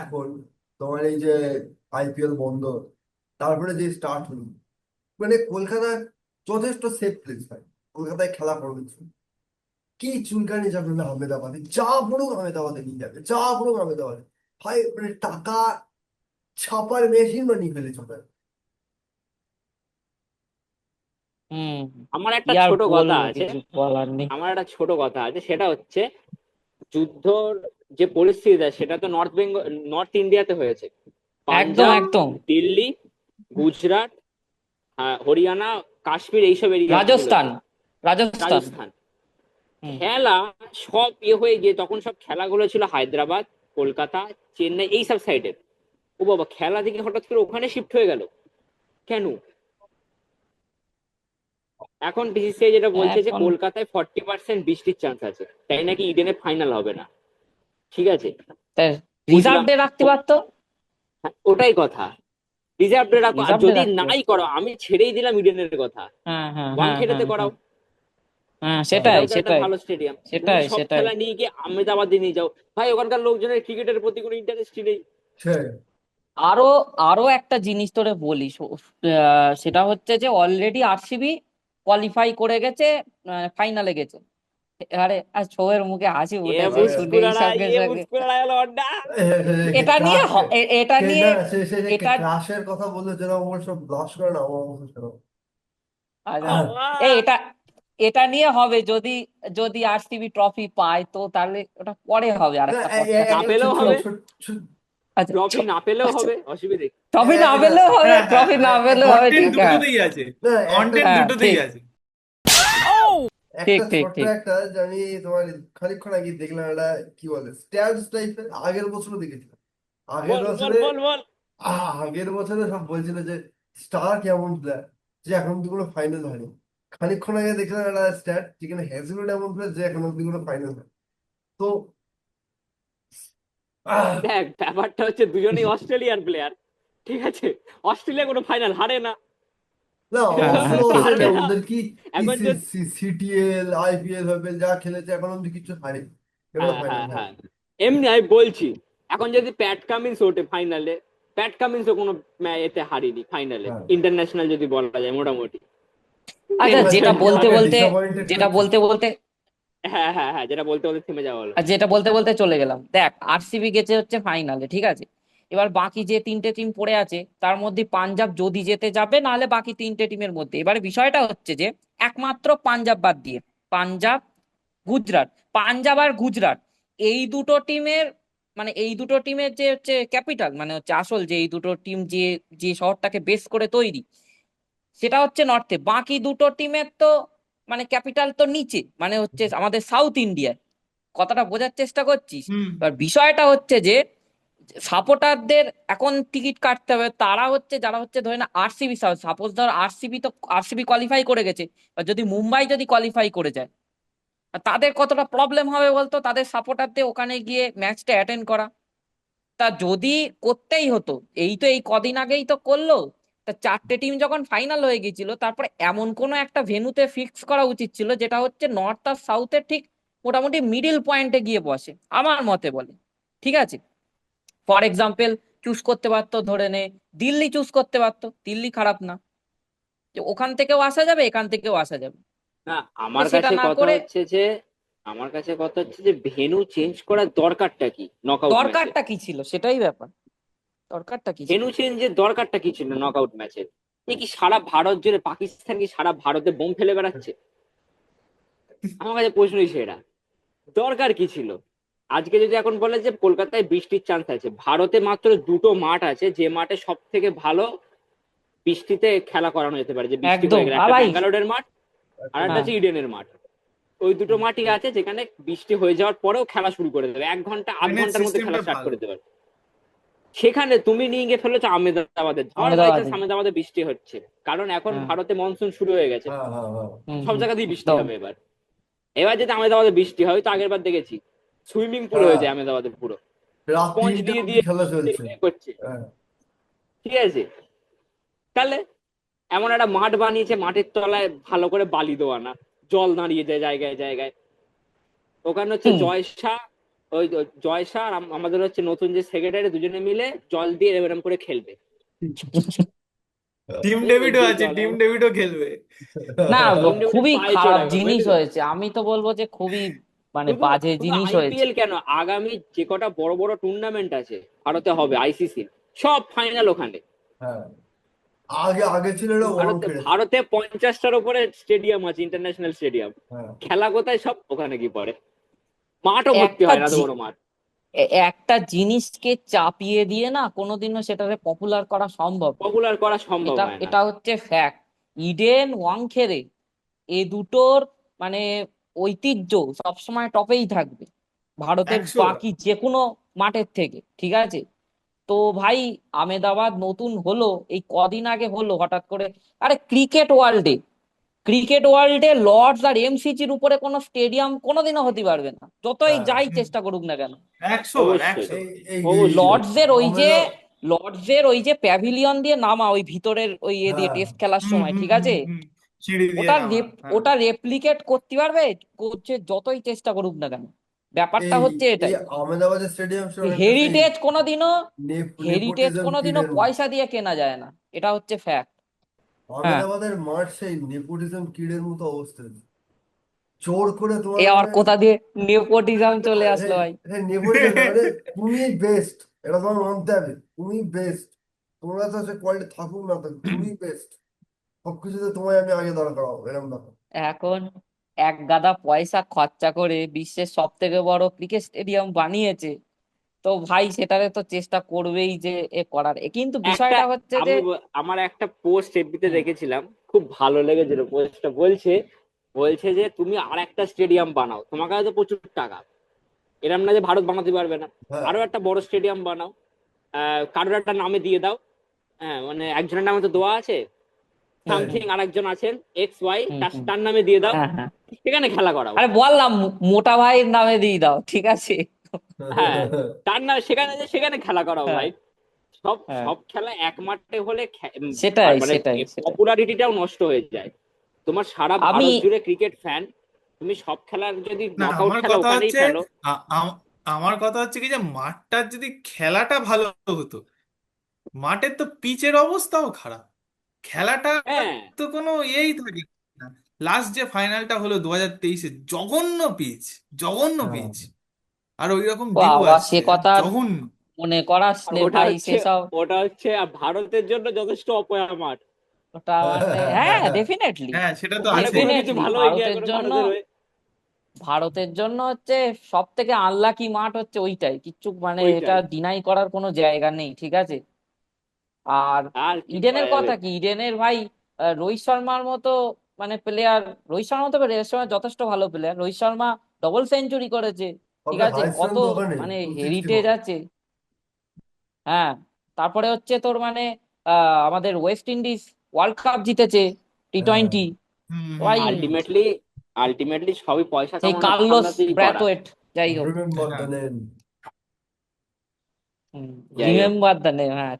এখন তোমার এই যে আইপিএল বন্ধ, তারপরে যে স্টার্ট হলো, মানে কলকাতা যথেষ্ট সেফ প্লেস ভাই। কলকাতায় খেলা করবে, কি চুলকানি যাবে না আহমেদাবাদে, যা পড়ুক আহমেদাবাদে নিয়ে যাবে, যা পড়ুক আহমেদাবাদে। ভাই মানে টাকা ছাপার মেশিন বানিয়ে ফেলেছে ওটা। হুম। আমার কি একটা আর ছোট কথা বলবো, আছে কিছু বলার নেই। আমার একটা ছোট কথা আছে, সেটা হচ্ছে যুদ্ধর যে পরিস্থিতিটা সেটা তো নর্থ ইন্ডিয়াতে হয়েছে। একদম পাঞ্জাব, একদম। দিল্লি, গুজরাট, হরিয়ানা, কাশ্মীর এইসব এরিয়া রাজস্থান, গুলোতে, রাজস্থান। রাজস্থান। হুম। খেলা সব হয়ে গিয়ে তখন সব খেলাগুলো ছিল হায়দ্রাবাদ, কলকাতা, চেন্নাই এইসব সাইডে। ও বাবা, খেলা থেকে হঠাৎ করে ওখানে শিফট হয়ে গেল কেন? এখন বিসিসিআই যেটা বলছে যে এখন কলকাতায় 40% বৃষ্টির চান্স আছে, তাই নাকি ইডেনে ফাইনাল হবে না। ঠিক আছে, রিজার্ভ বুঝলাম। ডে রাখতে পারতো। হ্যাঁ, ওটাই কথা। রিজার্ভ ডে রাখো, আর রিজার্ভ ডে যদি রাখতে নাই পারতো। করো, আমি ছেড়েই দিলাম ইডেনের কথা, হ্যাঁ হ্যাঁ হ্যাঁ ওয়াংখেড়েতে হ্যাঁ করাও। হ্যাঁ। হ্যাঁ সেটাই সেটাও তো একটা সেটাই। ভালো স্টেডিয়াম। তুমি সেটাই সব সেটাই। খেলা নিয়ে গিয়ে আহমেদাবাদে নিয়ে যাও, ভাই ওখানকার লোকজনের ক্রিকেটের প্রতি কোনো ইন্টারেস্টই নেই। সে আরো আরো একটা জিনিস তোরে বলি, সেটা হচ্ছে যে অলরেডি আরসিবি কোয়ালিফাই করে গেছে, ফাইনালে গেছে। আরে আর ছৌয়ের মুখে হাসি এ উঠেছে শুনেই মুস্কুরালা, সঙ্গে ইয়ে সঙ্গে। মুস্কুরালা গেল অড্ডা। এটা নিয়ে ক্রাশ, এটা নিয়ে না সে সে যে এটা ক্রাশের কথা বললো, যেন আমার সব ব্লাশ করে না আমার মতো সেরকম। আচ্ছা, বাবা, এটা এটা নিয়ে হবে যদি যদি আরসিবি ট্রফি পায় তো তাহলে ওটা পরে হবে আর না, একটা পডকাস্ট। না পেলেও তো হবে। ছোট। আচ্ছা ট্রফি না পেলেও আচ্ছা, হবে, অসুবিধে কি? ট্রফি না না, পেলেও হবে, হ্যাঁ হ্যাঁ ট্রফি না হ্যাঁ, পেলেও হবে, কন্টেন্ট ঠিক হ্যাঁ। দুটোতেই আছে। না একটা কন্টেন্ট হ্যাঁ দুটোতেই ঠিক আছে। ঠিক একটা ঠিক ছোট্ট ঠিক। একটা যে আমি তোমার খানিকক্ষণ আগে দেখলাম, একটা কি বলে স্ট্যাটস টাইপের, আগের বছরও দেখেছিলাম। আগের বল বল বছরে বল বল। আগের বছরে সব বলছিল যে স্টার কেমন প্লেয়ার, যে এখন অব্দি কোনো ফাইনাল হয়নি। খানিকক্ষণ আগে দেখলাম একটা স্ট্যাট, যেখানে হ্যাজেলউড এমন প্লেয়ার যে এখন অব্দি কোনো ফাইনাল হয়। তো আহ, দেখ, ব্যাপারটা হচ্ছে দুজনেই অস্ট্রেলিয়ান প্লেয়ার। ঠিক আছে, অস্ট্রেলিয়া কোনো ফাইনাল হারে না, না হ্যাঁ হ্যাঁ ঠিক হারবে অস্ট্রেলিয়া ঠিক। না। ওদের কি কি এখন যদি সিটিএল আইপিএল হবে যা খেলেছে, এখন অব্দি কিছু হারেনি, এবার হ্যাঁ ফাইনাল হ্যাঁ হয়। হ্যাঁ, এমনি আমি বলছি, এখন যদি প্যাট কামিন্স ওঠে ফাইনালে, প্যাট কামিন্সও কোনো এতে হারিনি ফাইনালে, হ্যাঁ, ইন্টারন্যাশনাল যদি বলা যায় মোটামুটি। আচ্ছা এবার যেটা বলতে আমাকে বলতে ডিসঅ্যাপয়েন্টেড যেটা করছিস। বলতে বলতে হ্যাঁ হ্যাঁ হ্যাঁ, যেটা বলতে বলতে থেমে যাওয়া হলো। আর যেটা বলতে বলতে চলে গেলাম, দেখ আরসিবি গেছে হচ্ছে ফাইনালে, ঠিক আছে। এবার বাকি যে তিনটে টিম পড়ে আছে তার মধ্যে পাঞ্জাব যদি যেতে যাবে, নাহলে বাকি তিনটে টিমের মধ্যে এবারে বিষয়টা হচ্ছে যে একমাত্র পাঞ্জাব বাদ দিয়ে, পাঞ্জাব, গুজরাট, পাঞ্জাব আর গুজরাট এই দুটো টিমের, মানে এই দুটো টিমের যে হচ্ছে ক্যাপিটাল, মানে হচ্ছে আসল যে এই দুটো টিম যে যে শহরটাকে বেস করে তৈরি, সেটা হচ্ছে নর্থে। বাকি দুটো টিমের তো মানে ক্যাপিটাল তো নিচে, মানে হচ্ছে আমাদের সাউথ ইন্ডিয়ায়। কথাটা বোঝার চেষ্টা করছিস? হুম। এবার বিষয়টা হচ্ছে যে সাপোর্টারদের এখন টিকিট কাটতে হবে, তারা হচ্ছে যারা হচ্ছে ধরে না আরসিবি, সাপোজ ধর আরসিবি তো আরসিবি কোয়ালিফাই করে গেছে, আর যদি মুম্বাই যদি কোয়ালিফাই করে যায়, আর তাদের কতটা প্রবলেম হবে বলতো তাদের সাপোর্টারদের ওখানে গিয়ে ম্যাচটা অ্যাটেন্ড করা। তা যদি করতেই হতো, এই তো এই কদিন আগেই তো করলো, তা চারটে টিম যখন ফাইনাল হয়ে গেছিল তারপরে এমন কোনো একটা ভেন্যুতে ফিক্স করা উচিত ছিল যেটা হচ্ছে নর্থ আর সাউথের ঠিক মোটামুটি মিডিল পয়েন্টে গিয়ে বসে, আমার মতে বলে। ঠিক আছে, ফর এক্সাম্পল চুজ করতে পারতো, ধরে নে দিল্লি চুজ করতে পারতো, দিল্লি খারাপ না, যে ওখান থেকেও আসা যাবে এখান থেকেও আসা যাবে। না, তো আমার সেটা কাছে না কথা করে, হচ্ছে যে আমার কাছে কথা হচ্ছে যে ভেন্যু চেঞ্জ করার দরকারটা কি নকআউট ম্যাচে? দরকারটা কি ছিল সেটাই ব্যাপার, দরকারটা কি ছিল। ভেন্যু চেঞ্জের দরকারটা কি ছিল নকআউট ম্যাচে? এ কি সারা ভারত জুড়ে পাকিস্তান কি সারা ভারতে বোম ফেলে বেড়াচ্ছে? আমার কাছে প্রশ্নই সেটা, দরকার কি ছিল? আজকে যদি এখন বলে যে কলকাতায় বৃষ্টির চান্স আছে, ভারতে মাত্র দুটো মাঠ আছে যে মাঠে সব থেকে ভালো বৃষ্টিতে খেলা করানো যেতে পারে, যে বৃষ্টি একদম হয়ে গেলে, আ একটা ভাই। ব্যাঙ্গালোরের মাঠ আর একটা হ্যাঁ হচ্ছে ইডেনের মাঠ। ওই দুটো মাঠই আছে যেখানে বৃষ্টি হয়ে যাওয়ার পরেও খেলা শুরু করে দেবে, 1 ঘন্টা আধ ট্রেনের ঘন্টার মধ্যে খেলা সিস্টেমটা স্টার্ট ভালো। করে দেবে। সেখানে তুমি নিয়ে গিয়ে ফেলেছো আহমেদাবাদে, ঝড় বাই চান্স আহমেদাবাদে। আহমেদাবাদে বৃষ্টি হচ্ছে, কারণ এখন হ্যাঁ। ভারতে মনসুন শুরু হয়ে গেছে, হ্যাঁ হ্যাঁ হ্যাঁ। হুম সব হুম জায়গাতেই বৃষ্টি একদম। হবে এবার। এবার যদি আহমেদাবাদে বৃষ্টি হয়, তো আগের বার দেখেছি সুইমিং পুল হ্যাঁ, হয়ে যায় আহমেদাবাদে পুরো, রাত স্পঞ্জ 3টে দিয়ে অব্দি দিয়ে খেলা চলছে। করছে। হ্যাঁ। ঠিক আছে, তাহলে এমন একটা মাঠ বানিয়েছে, মাঠের তলায় ভালো করে বালি দেওয়া না, জল দাঁড়িয়ে যায় জায়গায় জায়গায়। ওখানে হচ্ছে হুম। জয়সা, ওই জয়সা আর আমাদের হচ্ছে নতুন যে সেক্রেটারি, দুজনে মিলে জল দিয়ে এরকম করে খেলবে। টিম এই ডেভিডও যে আছে, জল টিম ডেভিডও খেলবে। না, টিম ডেভিডের খুবই পায়ে চড়ে খারাপ এখন, জিনিস বুঝলি তো? হয়েছে, আমি তো বলবো যে খুবই মানে শুধু বাজে শুধু জিনিস হয়েছে। আইপিএল কেন, আগামী যে কটা বড় বড় টুর্নামেন্ট আছে ভারতে হবে আইসিসি, সব ফাইনাল ওখানে। হ্যাঁ, আগে আগে ছিল এটা ভারতে ওয়ানখেড়ে। ভারতে 50টার উপরে স্টেডিয়াম আছে, ইন্টারন্যাশনাল স্টেডিয়াম। হ্যাঁ, খেলা কোথায়? সব ওখানে কি পড়ে, মাঠও ভর্তি একটা হয় না, এত জি- বড় মাঠ। একটা জিনিসকে চাপিয়ে দিয়ে না কোনোদিনও সেটাকে পপুলার করা সম্ভব না। পপুলার করা সম্ভব এটা হয় না। এটা হচ্ছে ফ্যাক্ট। ইডেন ওয়াংখেড়ে এ দুটোর মানে ঐতিহ্য সবসময় টপেই থাকবে ভারতের 100 বার। বাকি যে কোনো মাঠের থেকে, ঠিক আছে? তো ভাই, আমেদাবাদ নতুন হলো, এই কদিন আগে হলো হঠাৎ করে। আরে ক্রিকেট ওয়ার্ল্ডে লর্ডস আর এমসিজির উপরে কোনো স্টেডিয়াম কোনোদিনও হতে পারবে না, যতই হ্যাঁ, যাই হুম, চেষ্টা করুক না কেন। 100 বার, অবশ্যই, 100। এই অবশ্যই। আমেদা লর্ডসের ওই যে প্যাভিলিয়ন দিয়ে নামা ওই ভিতরের ওই ইয়ে দিয়ে হ্যাঁ, টেস্ট খেলার হুম সময়, হুম ঠিক হুম আছে? হুম, সিঁড়ি দিয়ে ওটা নামা, হ্যাঁ। ওটা রেপ্লিকেট করতে পারবে, করছে যতই চেষ্টা করুক না কেন। ব্যাপারটা এই হচ্ছে এই এটাই। আহমেদাবাদের স্টেডিয়াম ছিল অনেকটা সেই হেরিটেজ কোনোদিনও হেরিটেজ নেপোটিজম কোনোদিনও কিডের মতো। পয়সা দিয়ে কেনা যায় না, এটা হচ্ছে ফ্যাক্ট। হ্যাঁ, আহমেদাবাদের মাঠ সেই নেপোটিজম কিডের মতো অবস্থা, জোর করে তোমার এ আবার মানে কোথা দিয়ে নেপোটিজম চলে আসলো ভাই? নেপোটিজম না, মানে তুমি বেস্ট, এটা তোমার মানতে হবে, তুমি বেস্ট। তোমরা তো সে কোয়ালিটি থাকুক না থাকুক, তুমি বেস্ট, সবকিছুতে তোমায় আমি আগে দাঁড় করাবো, এরকম ব্যাপার। এখন এক গাদা পয়সা খরচা করে বিশ্বের সব থেকে বড় ক্রিকেট স্টেডিয়াম বানিয়েছে, তো ভাই সেটারে তো চেষ্টা করবেই যে এ করার। কিন্তু একটা বিষয়টা হচ্ছে যে আমার একটা পোস্ট এফবিতে হুম, দেখেছিলাম, খুব ভালো লেগেছিল পোস্টটা। বলছে বলছে যে তুমি আর একটা স্টেডিয়াম বানাও, তোমার কাছে তো প্রচুর টাকা, এরম না যে ভারত বানাতে পারবে না, হ্যাঁ, আরো একটা বড় স্টেডিয়াম বানাও, কারোর একটা নামে দিয়ে দাও। হ্যাঁ, মানে একজনের নামে তো দেওয়া আছে, হ্যাঁ, সামথিং, আর একজন আছেন এক্স ওয়াই, হুম, তার হুম, তার নামে দিয়ে দাও, হ্যাঁ, হ্যাঁ। সেখানে খেলা করাও। আরে বললাম, মোটা ভাইয়ের নামে দিয়ে দাও, ঠিক আছে? হ্যাঁ, তার নামে সেখানে খেলা করাও হ্যাঁ, ভাই। সব হ্যাঁ, সব খেলা এক মাঠে হলে সেটাই মানে সেটাই সেটাই। পপুলারিটিটাও নষ্ট হয়ে যায়। তোমার সারা আমি ভারত জুড়ে ক্রিকেট ফ্যান, তুমি সব খেলার যদি না, নকআউট আমার খেলা কথা ওখানেই হচ্ছে, ফেলো। আ- আ- আমার কথা হচ্ছে কি, যে মাঠটার যদি খেলাটা ভালো হতো। মাঠের তো পিচের অবস্থাও খারাপ, খেলাটা হ্যাঁ, তো কোনো ইয়েই থাকে না। লাস্ট যে ফাইনালটা হলো 2023-এ, জঘন্য পিচ, জঘন্য হ্যাঁ, পিচ। আর ওই রকম ও ভিউ আবার সে আসছে, কথা আর জঘন্য। মনে করাস আর নে ওটা ভাই হচ্ছে সেসব। ওটা হচ্ছে ভারতের জন্য যথেষ্ট অপয়া মাঠ। ওটা মানে হ্যাঁ, ডেফিনেটলি, হ্যাঁ, সেটা তো ওখানে আছেই। কোনো কিছু ডেফিনেটলি ভালো ইন্ডিয়া ভারতের করে জন্য, ভারতের হয়ে। হচ্ছে সব থেকে আনলাকি মাঠ হচ্ছে ওইটাই, কিচ্ছু মানে এটা ওইটাই, ডিনাই করার কোনো জায়গা নেই, ঠিক আছে? আর আর কি ইডেনের করা যাবে। কথা কি, ইডেনের ভাই রোহিত শর্মার মতো মানে প্লেয়ার, রোহিত শর্মা তো এর সময় যথেষ্ট ভালো player, Rohit Sharma double century করেছে, ঠিক তবে আছে? হাইস্ট কত রান তো ওখানে মানে 261। হেরিটেজ আছে। হ্যাঁ, তারপরে হচ্ছে তোর মানে আমাদের ওয়েস্ট ইন্ডিজ ওয়ার্ল্ড কাপ জিতেছে হ্যাঁ, T20। হুম হুম ভাই হুম। আলটিমেটলি সবই পয়সা সেই কামানোর কার্লোস ধান্দাতেই করা। ব্র্যাথওয়েট, যাই হোক। রিমেম্বার দ্য হ্যাঁ। নেম। যাই হোক। রিমেম্বার দ্য নেম, হ্যাঁ।